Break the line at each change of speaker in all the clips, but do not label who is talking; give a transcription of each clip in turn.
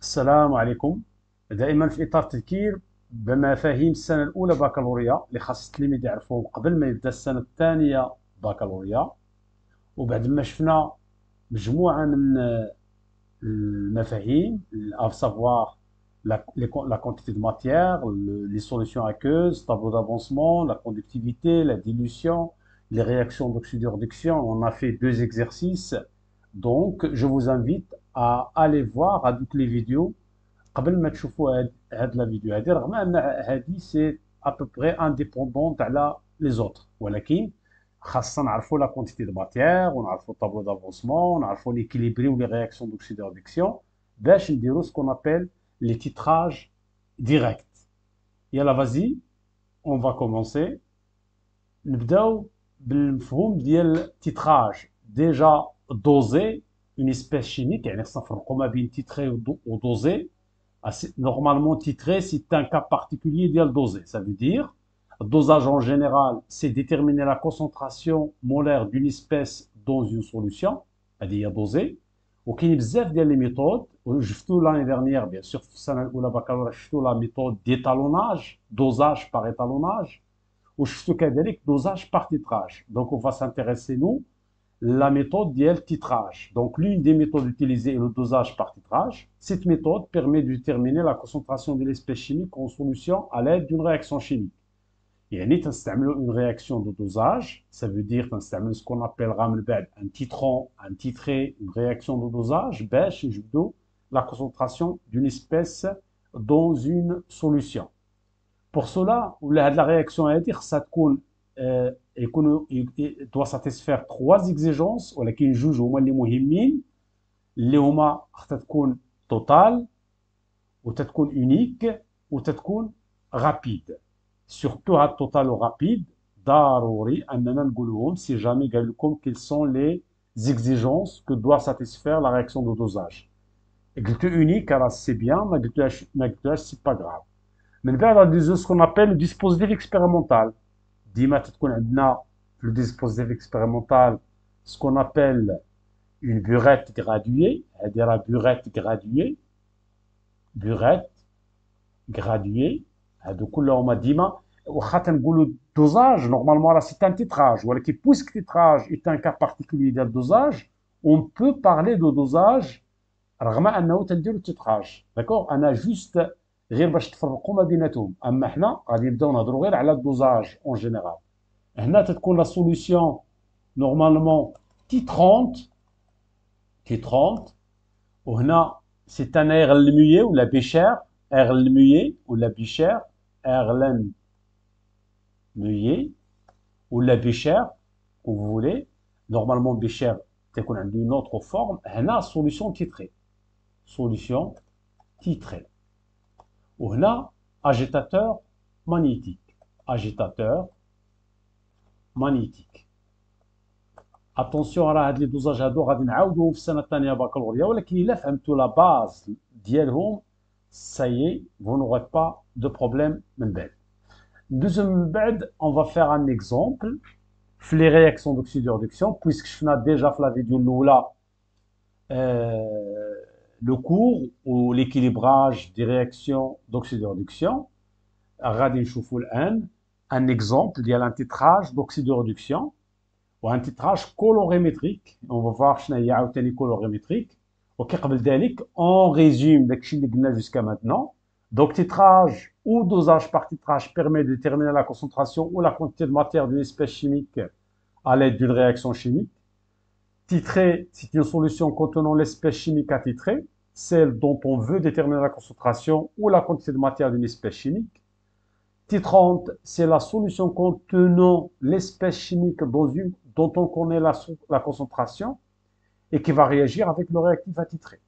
السلام عليكم. دائما في اطار تذكير بمفاهيم السنه الاولى بكالوريا اللي خاص التلاميذ يعرفوهم قبل ما يبدا السنه الثانيه بكالوريا. وبعد ما شفنا مجموعه من المفاهيم à savoir la quantité de matière, les solutions aqueuses, tableau d'avancement, la conductivité, la dilution, les réactions d'oxydoréduction. On a fait deux exercices, donc je vous invite à aller voir à toutes les vidéos قبل ما تشوفوا هاد لا فيديو هادي، رغم ان هادي سي ابوبري انديبوندونت على لي زوتر، ولكن خاصنا نعرفوا لا كونتيتي دو ماتيير ونعرفوا الطابلو دافونسمون ونعرفوا ليكيليبري ولي رياكسيون دوكسيداديكسيون باش نديروا سكون ابل لي تيتراج ديريكت. يلا فازي اون فا كومونسي. نبداو بالمفهوم ديال تيتراج. ديجا دوزي اون اسبيس شيميك، يعني خصنا نفرقوا ما بين تيتري ودوزي. Normalement titré, c'est un cas particulier d'IAL dosé. Ça veut dire, le dosage en général, c'est déterminer la concentration molaire d'une espèce dans une solution, c'est-à-dire dosée. وكاين بزاف ديال لي ميثود، وشفتوا l'année dernière bien sûr في السنه الاولى بكالوريا شفتوا لا ميثود ديتالوناج، دوزاج par étalonnage، وشفتوا كذلك دوزاج par titrage. Donc on va s'intéresser nous la méthode d'IL titrage. Donc l'une des méthodes utilisées est le dosage par titrage. Cette méthode permet de déterminer la concentration de l'espèce chimique en solution à l'aide d'une réaction chimique. يعني تنستعملوا une réaction de dosage, ça veut dire تنستعملوا ce qu'on appellera من بعد un titrant, un titré, une réaction de dosage باش نجبدوا la concentration d'une espèce dans une solution. Pour cela, la réaction هذه خصها تكون doit satisfaire trois exigences، ولكن جوج هما اللي مهمين، اللي هما خصها تكون توتال وتتكون اونيك وتتكون رابيد. سورتو هاد توتال ورابيد ضروري اننا نقولوهم سي جامي قال لكم كيل سون لي زيكزيجونس كو دوا ساتيسفير لا رياكسيون دو دوزاج. قلتو اونيك راه سي بيان، ما قلتوهاش سي با غراف. من بعد غادي سكون ابل ديسبوزيتيف اكسبيريمونتال. ديما تتكون عندنا في le dispositif expérimental ce qu'on appelle une burette graduée. هذه راه burette graduée، burette graduée. هادو كلهم ديما واخا تنقولوا dosage normalement راه c'est un titrage، ولكن puisque titrage est un cas particulier ديال dosage on peut parler de dosage رغم انه تنديروا titrage. داكوغ، انا جوست غير باش تفرقوا ما بيناتهم. اما حنا غادي نبداو نهضروا غير على الدوزاج اون جينيرال. هنا تتكون لا سوليسيون نورمالمون تي 30 وهنا سي ان ايغل ميي ولا بيشير، ايغل ميي ولا بيشير، ايغلن ميي ولا بيشير ou vous voulez. Normalement بيشير تكون عنده une autre forme. هنا solution titrée، solution titrée. وهنا agitateur magnétique، agitateur magnétique. اتونسيون راه هاد لي دوزاج هادو غادي نعاودوهم في السنه الثانيه بكالوريا، ولكن الا فهمتوا لا باز ديالهم سايي فو نوغي با دو بروبليم من بعد. ندوزو من بعد اون فا فيغ ان اكزومبل في لي رياكسيون دوكسيدوريدكسيون، بويسك شفنا ديجا في لا فيديو الاولى لو كور و ليكيليبراج دي رياكسيون دوكسيدوريدكسيون. غادي نشوفوا الان ان اكزومبل ديال ان تيتراج دوكسيدوريدكسيون وان تيتراج كولوريمتريك. اون فوا فوار شنو هي عاوتاني كولوريمتريك. وكي قبل ذلك اون ريزوم داكشي اللي قلنا جوسكا ماتنون. Donc titrage ou dosage par titrage permet de déterminer la concentration ou la quantité de matière d'une espèce chimique à l'aide d'une réaction chimique. Titrer, c'est une solution contenant l'espèce chimique à titrer, celle dont on veut déterminer la concentration ou la quantité de matière d'une espèce chimique. Titrante, c'est la solution contenant l'espèce chimique dont on connaît la concentration et qui va réagir avec le réactif à titrer.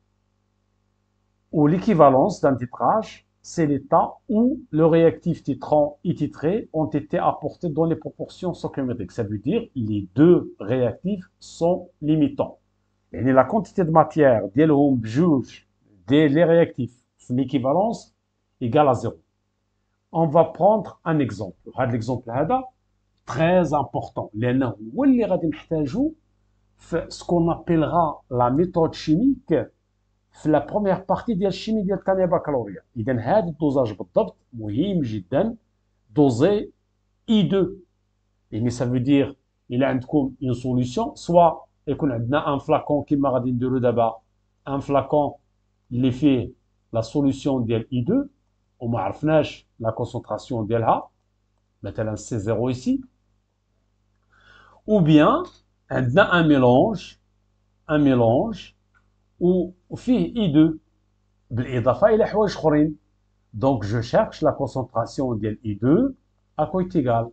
Ou l'équivalence d'un titrage, c'est l'état où le réactif titrant et titré ont été apportés dans les proportions stoichiométriques. Ça veut dire que les deux réactifs sont limitants. Et la quantité de matière des réactifs, l'équivalence égale à 0. On va prendre un exemple. L'exemple est très important. لأنه هو اللي غادي نحتاجو في ce qu'on appellera la méthode chimique في لا بروميير بارتي ديال الشيمي ديال الثانيه بكالوريا. اذا هذا الدوزاج بالضبط مهم جدا، دوزي اي 2. يعني ça veut dire الى عندكم اون سوليسيون، سوا يكون عندنا ان فلاكون كيما غادي نديرو دابا، ان فلاكون اللي فيه لا سوليسيون ديال اي 2 وما عرفناش لا كونسونطراسيون ديالها، مثلا سي 0 ايسي، ou bien عندنا ان ميلونج وفيه اي 2 بالاضافه الى حوايج اخرين. دونك جو شيرش لا كونسونطراسيون ديال اي 2 ا كويتيغال.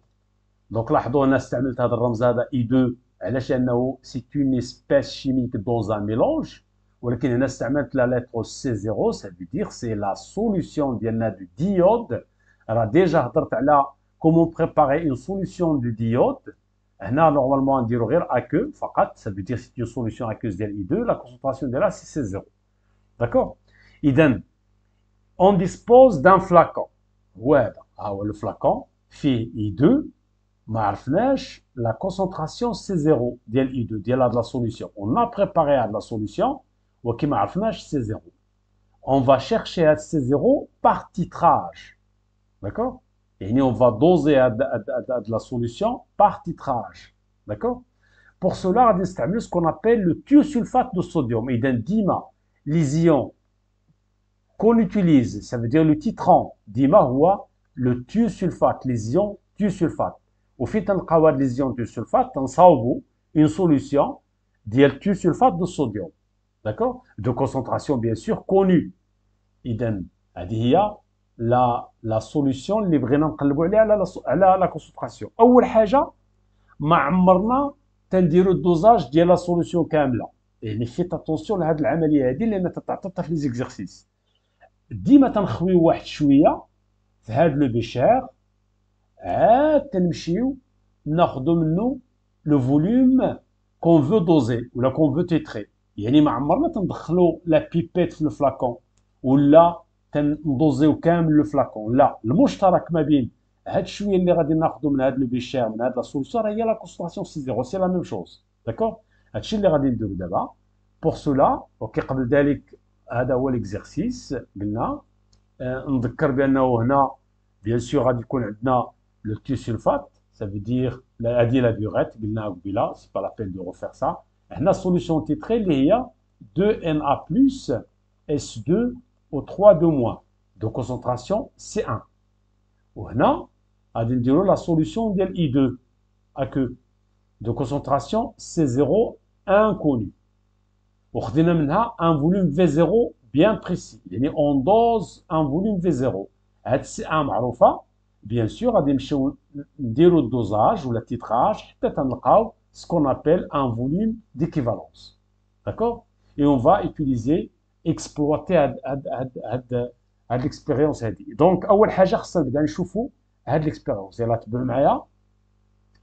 دونك لاحظوا انا استعملت هذا الرمز هذا اي 2 علاش؟ لانه سي اون اسبيس شيميك دون ان ميلونج، ولكن هنا استعملت لا لتر سي 0، ça veut dire سي لا سوليسيون ديالنا دو ديود. راه ديجا هضرت على كومون بريباري اون سوليسيون دو ديود. هنا نورمالمون نديرو غير اكو فقط، ça veut dire سي اون سوليسيون اكوز ديال اي 2، لا كونسونطراسيون ديالها سي 0. داكور؟ اذا on dispose d'un flacon. هو هذا، ها هو لو فلاكون فيه اي 2، ما عرفناش لا كونسونطراسيون سي 0 ديال اي 2 ديال هاد لا سوليسيون. اون ا بريباري هاد لا سوليسيون ولكن ما عرفناش سي 0. اون فا شيرشي هاد سي 0 بار تيتراج. داكور؟ يعني اون فا دوزي هاد لا سوليسيون بار تيتراج. داكور؟ بور سولا غادي نستعملو سكون ابيل لو تيوسولفات دو صوديوم. اذا ديما لي زيون qu'on utilise, ça veut dire le titrant ديما هو le thiosulfate, les ions thiosulfate. وفي تنلقاو هاد لي زيون thiosulfate تنصاوبوا une solution ديال thiosulfate de sodium. D'accord? De concentration bien sûr connue. إذا هذه هي لا سوليسيون اللي بغينا نقلبوا عليها على لا كونسونطراسيون. أول حاجة ما عمرنا تنديروا الدوزاج ديال لا سوليسيون كاملة. يعني فيت اتونسيون لهاد العملية هذه لأن تتعطى في لي زيكزارسيس. ديما تنخويو واحد شويه في هاد لو بيشار، عاد تنمشيو ناخدو منه لو فوليوم كون فو دوزي ولا كون فو تيتري. يعني ما عمرنا تندخلو لا بيبيت في الفلاكون ولا تندوزيو كامل لو فلاكون، لا. المشترك ما بين هاد الشويه اللي غادي ناخدو من هاد لو بيشار من هاد لا سوليسيون هي لا كونسونطراسيون سي 0، سي لا ميم شوز. داكور؟ هادشي اللي غادي نديرو دابا. بور سولا اوكي، قبل ذلك هذا هو ليكزارسيس قلنا. نذكر بانه هنا بيان سور غادي يكون عندنا لو تيوسولفات، ça veut dire هذه لا بيغيت قلناها قبيله، سي با لا بين دو ريفير سا. هنا سوليسيون تيتري اللي هي 2Na plus S2 au 3 2 moins de concentration C1. وهنا غادي نديرو لا سوليسيون ديال I2 اكو de concentration C0 inconnu. وخدينا منها ان فوليوم في 0 بيان بريسي، يعني اون دوز ان فوليوم في 0. هاد سي ان معروفه بيان سور. غادي نمشيو نديرو الدوزاج ولا التيتراج حتى تنلقاو سكون ابيل ان فوليوم ديكيفالونس. داكور؟ اي اون فا اوتيليزي اكسبلواتي هاد ليكسبيريونس هادي. دونك اول حاجه خصنا نبدا نشوفو هاد ليكسبيريونس. يلاه تبعوا معايا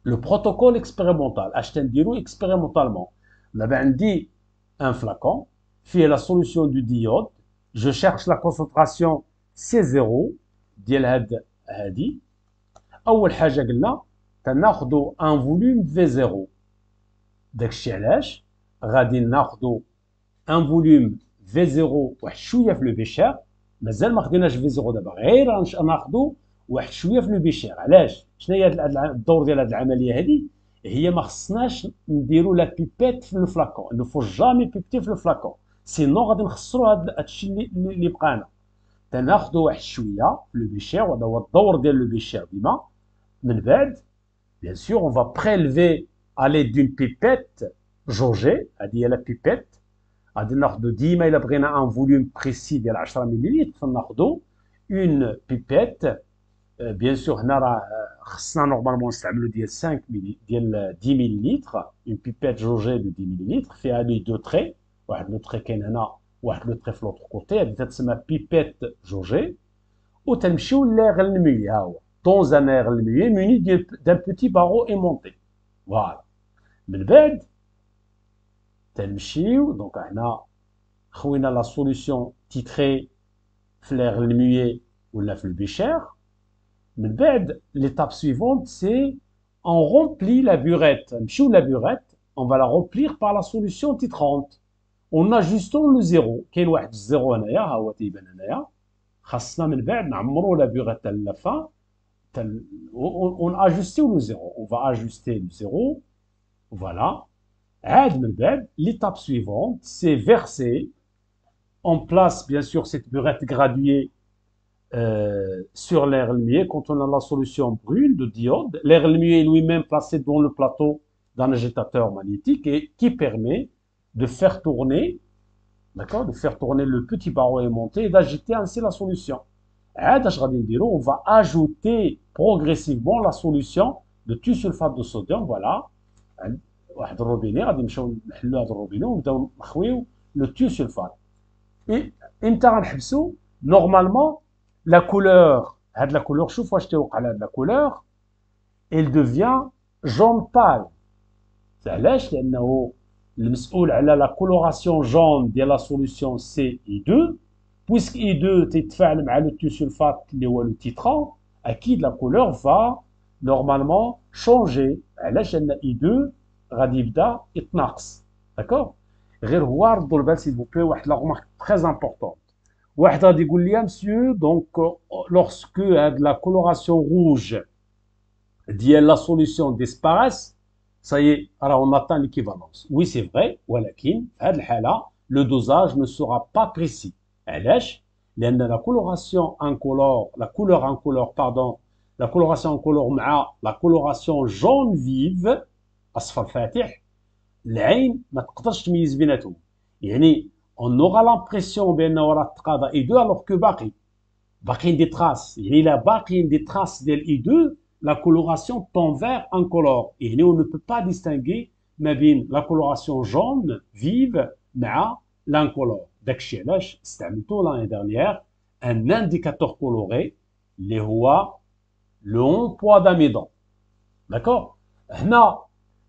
لو بروتوكول اكسبيريمونتال. اش تنديرو اكسبيريمونتالمون؟ دابا عندي un flacon, fait la solution du diode, je cherche la concentration C0 ديال هادي. أول حاجة قلنا تناخدو ان فوليوم V0. داكشي علاش غادي ناخدو ان فوليوم V0 واحد شوية في لو بيشار. مازال ما خديناش V0 دابا، غير ناخدو واحد شوية في لو بيشار. علاش؟ شنو هي الدور ديال هاد العملية هادي؟ هي ما خصناش نديرو لا بيبيت في الفلاكون، il ne faut jamais بيبيتي في الفلاكون، سينو غادي نخسرو هادشي اللي بقانا. تناخدو واحد شويه في لو بيشير، وهذا هو الدور ديال لو بيشير ديما. من بعد بيان سور اون فا بريلفي على دون بيبيت جوجي، هادي هي لا بيبيت. غادي ناخدو ديما الا بغينا ان فوليوم بريسي ديال 10 مليلتر فناخدو اون بيبيت. بيان سور هنا راه خصنا نورمالمون نستعملو ديال 5 ملي ديال 10 مليلتر، اون بيبيت جوجي دو 10 مليلتر فيها لي دو تري، واحد لو تري كاين هنا واحد لو تري في لوطر كوتي، هادي تتسمى بيبيت جوجي. وتنمشيو لاغ المي، ها هو دون ان اير المي موني دان بوتي بارو ايمونتي. فوالا. من بعد تنمشيو دونك هنا خوينا لا سوليسيون تيتري في لاغ المي ولا في البيشير. من بعد l'étape suivante c'est on remplit la burette. نمشيو la burette, on va la remplir par la solution titrante. اون اجوستون لو زيرو، كاين واحد الزيرو هنايا ها هو تيبان هنايا، خاصنا من بعد نعمرو لا بوغ تاع اللافا اون اجوستيو لو زيرو، اون فا اجوستي لو زيرو فوالا. عاد من بعد l'étape suivante c'est verser, on place bien sûr cette burette graduée sur l'air lumier quand on a la solution brune de diode. L'air lumier est lui-même placé dans le plateau d'un agitateur magnétique et qui permet de faire tourner, d'accord, de faire tourner le petit barreau aimanté et d'agiter ainsi la solution. On va ajouter progressivement la solution de thiosulfate de sodium, voilà. واحد الروبيني غادي نمشيو نحلوا هذا الروبيني ونبداو نخويو لو تيوسولفات. اي امتى غنحبسوا؟ نورمالمون لا كولور، هاد لا كولور شوف واش تيوقع على هاد لا كولور، il devient jaune pâle. علاش؟ لانه المسؤول على لا كولوراسيون جون ديال لا سوليسيون سي اي 2، بويسك اي 2 تيتفاعل مع لو تيوسولفات اللي هو لو تيتران، اكيد لا كولور فا نورمالمون شونجي. علاش؟ لان اي 2 غادي يبدا يتناقص، داكوغ. غير هو ردوا البال سيل فو بلي واحد لا غومارك تري امبورطونت. واحد غادي يقول لي مسيو دونك لورسكو هاد لا كولوراسيون روج ديال لا سوليسيون ديسباريس سايي راه اون اتان ليكيفالونس. وي سي فري، ولكن في هاد الحاله لو دوزاج نو سورا با بريسي. علاش؟ لان لا كولوراسيون انكولور، لا كولور انكولور باردون، لا كولوراسيون انكولور مع لا كولوراسيون جون فيف اصفر فاتح، العين ما تقدرش تميز بيناتهم. يعني اون اورا لامبرسيون بانه راه تقاضى اي 2 الوغ كو باقيين دي تراس. يعني الا باقيين دي تراس ديال اي 2 la coloration tend vers incolore. Et on ne peut pas distinguer ما بين la coloration jaune vive مع l'incolore. داكشي علاش استعملتو l'année dernière un indicateur coloré اللي هو l'emploi d'amidon. داكور؟ هنا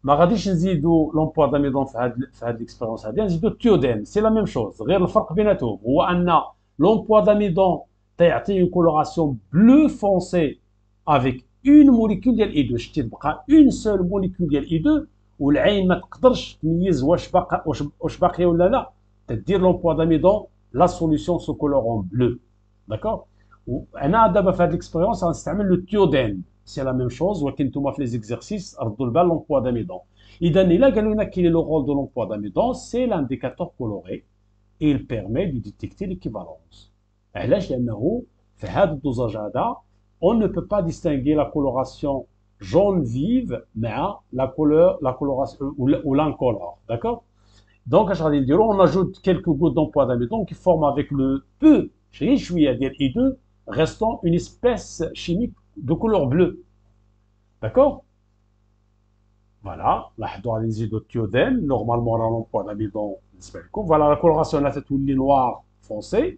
ما غاديش نزيدو l'emploi d'amidon في هاد l'expérience هادي، نزيدو التيودين، سي لا ميم شوز. غير الفرق بيناتهم هو ان l'emploi d'amidon تيعطي une coloration bleu foncé avec une molécule ديال اي 2. شتي تبقى اون سول موليكول ديال اي 2 والعين ما تقدرش تميز واش باقيه ولا لا، تدير لومبوا داميدون لا سوليسيون سو كولور اون بلو، داكور. وانا دابا في هاد ليكسبيريونس غنستعمل لو تيودين، سي لا ميم شوز، ولكن نتوما في لي زيكزارسيس ردوا البال لومبوا داميدون. اذا الا قالوا لنا كاين لو رول دو لومبوا داميدون سي لانديكاتور كولوري اي il permet de détecter l'équivalence. علاش؟ لانه في هذا الدوزاج هذا on ne peut pas distinguer la coloration jaune vive مع la coloration ou l'incolore, d'accord. Donc on ajoute quelques gouttes d'emploi d'amidon qui forment avec le peu شويه ديال I2 restant une espèce chimique de couleur bleue, d'accord. Voilà, لاحظوا على نزيدو التيودين نورمالمون راه لومبوا d'amidon بالنسبه لكم. فوالا لا كولوراسيون لا تتولي نوار فونسي،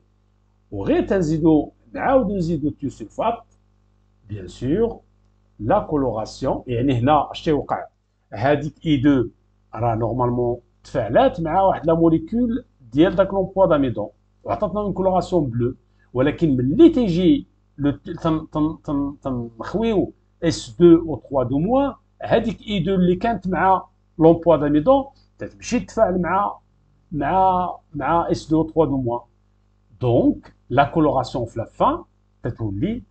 وغير تنزيدو نعاودو نزيدو التيوسولفات بيان سور لا كولوراسيون. يعني هنا اش تيوقع؟ هذيك اي 2 راه نورمالمون تفاعلات مع واحد لا موليكول ديال داك لومبوا داميدون وعطاتنا اون كولوراسيون بلو، ولكن ملي تيجي تنخويو اس 2 او 3 دو موان، هذيك اي 2 اللي كانت مع لومبوا داميدون تتمشي تفاعل مع اس 2 او 3 دو موان. دونك لا كولوراسيون في لا فان تتولي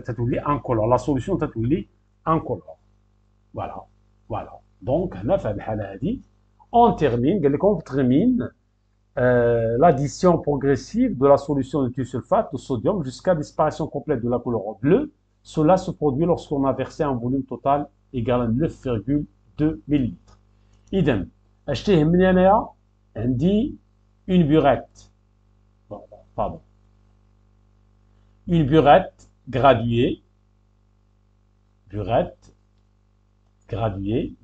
تتولي انكولور، لا سوليسيون تتولي انكولور. فوالا دونك هنا في هذه الحاله هذه اون تيرمين، قال لكم تيرمين l'addition progressive de la solution de thiosulfate de sodium jusqu'à disparition complète de la couleur bleue. Cela se produit lorsqu'on a versé un volume total égal à 9,2 ml. إذا اش تيهمني انايا؟ عندي une burette، pardon, une burette graduée،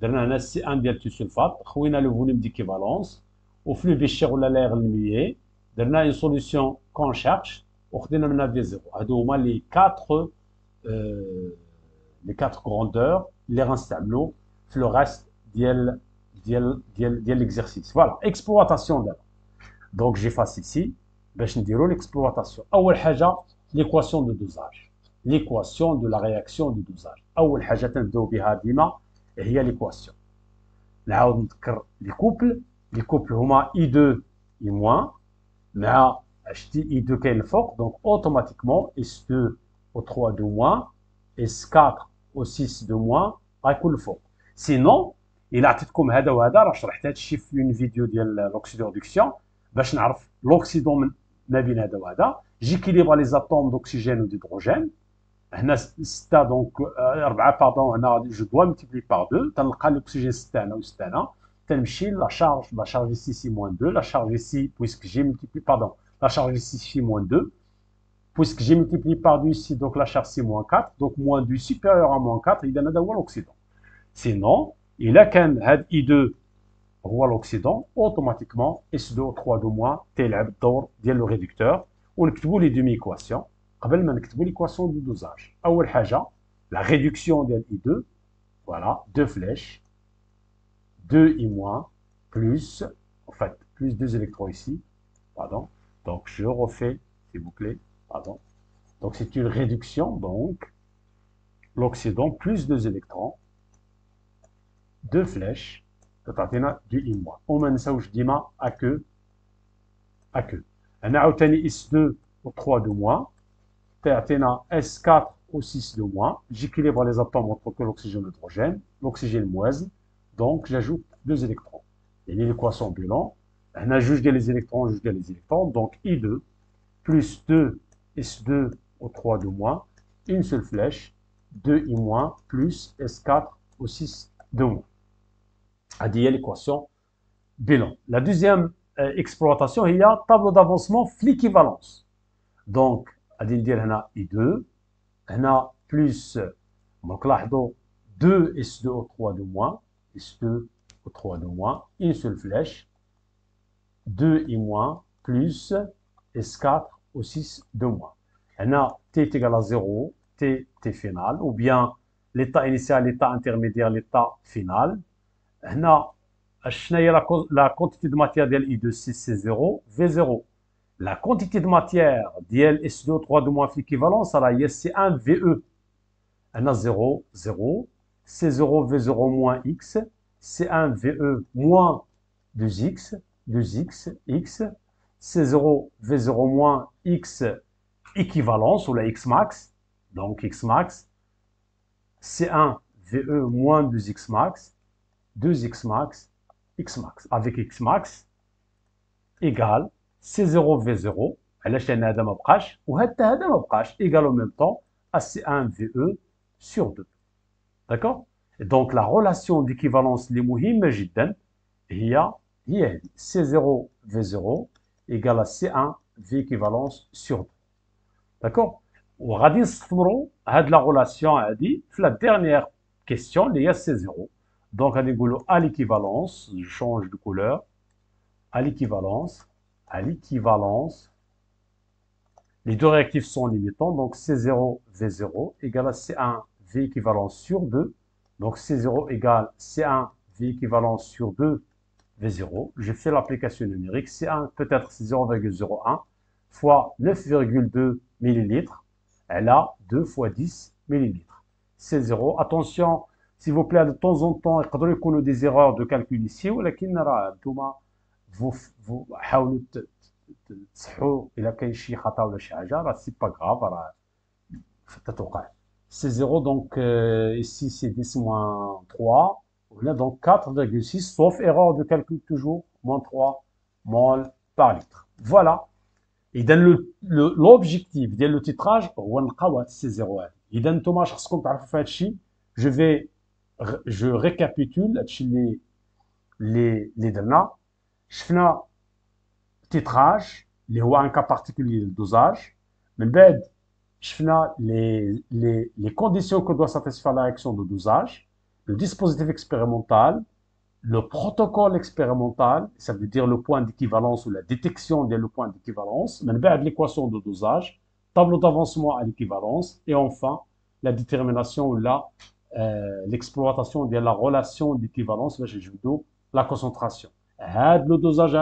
درنا هنا سي ان ديال التيوسولفات، خوينا لو فوليوم ديكيفالونس وفلو بيشير ولا لاير لوميير، درنا اون سوليسيون كون شارج وخدينا منها في زيرو. هادو هما لي 4 غروندور اللي غنستعملو في لو ريست ديال ليكزارسيس. فوالا اكسبلواتاسيون دابا. دونك جيفاس ايسي باش نديرو ليكسبلواتاسيون. اول حاجه ليكواسيون دو دوزاج، ليكواسيون دو لا رياكسيون دو دوزاج. اول حاجه تنبداو بها ديما هي ليكواسيون. نعاود نذكر لي كوبل Les couples هما I2 I-, مع HT I2 كاين الفوق, donc automatiquement S2 au 3 de moins, S4 au 6 de moins غيكون الفوق. Sinon إلا عطيتكم هذا وهذا, راه شرحت هذا الشيء في اون فيديو ديال l'oxydorreduction باش نعرف l'oxydon ما بين هذا وهذا. J'équilibre les atomes d'oxygène ou d'hydrogène. هنا 6 دونك 4 باردون, هنا جو دوا ملتيبلي بار 2 تنلقى l'oxygène 6 هنا و 6 هنا. تنمشي لا charge ici c'est moins 2, la charge ici puisque j'ai multiplié, pardon, la charge ici c'est moins 2, puisque j'ai multiplié par 2 ici, donc la charge c'est moins 4, donc moins 2 supérieur à moins 4, il y a l'oxydant. Sinon, il a qu'un I2 هو l'oxydant, automatiquement S2 au 3 de moins تلعب الدور ديال le réducteur. ونكتبوا les demi-équations قبل ما نكتبوا l'équation du dosage. أول حاجة la réduction ديال I2, voilà, deux flèches, 2I- plus, en fait, plus 2 électrons ici, pardon. Donc, je refais, s'il vous plaît, pardon. Donc, c'est une réduction, donc, l'oxydant plus 2 électrons, 2 flèches, du I-. وما نساوش ديما أكو. أنا عاوتاني S2 au 3 de moins, تعطينا S4 au 6 de moins. J'équilibre les atomes entre l'oxygène et l'hydrogène. L'oxygène moise, donc j'ajoute 2 électrons. Et l'équation bilan, on a juge les électrons, donc I2 plus 2 S2 au 3 de moins, une seule flèche, 2I- plus S4 au 6 de moins. هذه هي l'équation bilan. La deuxième exploitation, il y a tableau d'avancement l'équivalence. Donc, غادي ندير هنا I2, هنا plus, donc لاحظوا 2 S2 au 3 de moins, S2 au 3 de moins, une seule flèche, 2I- plus S4 au 6 de moins. Là, T est égal à 0, T final, ou bien l'état initial, l'état intermédiaire, l'état final. Là, la quantité de matière de I2, c'est 0, V0. La quantité de matière ديال S2 3 de moins في l'équivalence, c'est 1 VE. Là, 0, 0, C0, V0 moins X, C1, VE moins 2X, 2X, X, C0, V0 moins X équivalence, ou la X max, donc X max, C1, VE moins 2X max, 2X max, X max. Avec X max égale C0, V0, علاش لأن هذا ما بقاش وحتى هذا ما بقاش, égale en même temps à C1, VE sur 2. D'accord? Et donc la relation d'équivalence اللي مهمة جدا هي هذه C0 V0 égale à C1 V équivalence sur 2. D'accord? وغادي نستثمروا هاد la relation هذه في la dernière question اللي هي C0. Donc غادي نقولوا à l'équivalence, je change de couleur, à l'équivalence, les deux réactifs sont limitants, donc C0 V0 égale à C1 V équivalence sur 2. Donc C0 égale C1 V équivalence sur 2 V0. Je fais l'application numérique. C1 peut-être 0,01 fois 9,2 millilitres. Elle a 2 fois 10 millilitres. C0. Attention, s'il vous plaît, de temps en temps, il y a des erreurs de calcul ici, ولكن راه نتوما vous حاولوا تصحوا إلا كاين شي خطأ ولا شي حاجة, راه سي با غراف, راه تتوقع. C'est 0, donc ici c'est 10 moins 3, on a donc 4,6, sauf erreur de calcul toujours, moins 3 mol par litre. Voilà. إذا l'objectif ديال le titrage هو نلقاو هاد سي 0 هادي. إذا نتوما خصكم تعرفوا في هاد الشيء. Je récapitule هادشي اللي درنا. شفنا titrage اللي هو un cas particulier de dosage. من بعد شفنا les conditions que doit satisfaire la réaction de dosage, le dispositif expérimental, le protocole expérimental, ça veut dire le point d'équivalence ou la détection du point d'équivalence, l'équation de dosage, tableau d'avancement à l'équivalence, et enfin la détermination ou l'exploitation de la relation d'équivalence, la concentration. Le dosage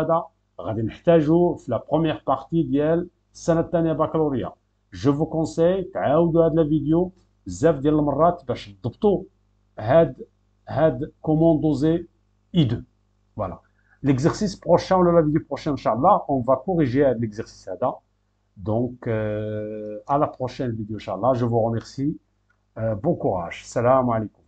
غادي نحتاجو في la première partie ديال السنة الثانية بكالوريا. Je vous conseille تعاودوا هاد الفيديو بزاف ديال المرات باش تضبطوا هاد comment doser I2. Voilà. L'exercice prochain, ou la vidéo prochaine, Inch'Allah, on va corriger l'exercice là. Donc, à la prochaine vidéo, Inch'Allah. Je vous remercie. Bon courage. Salam alaikum.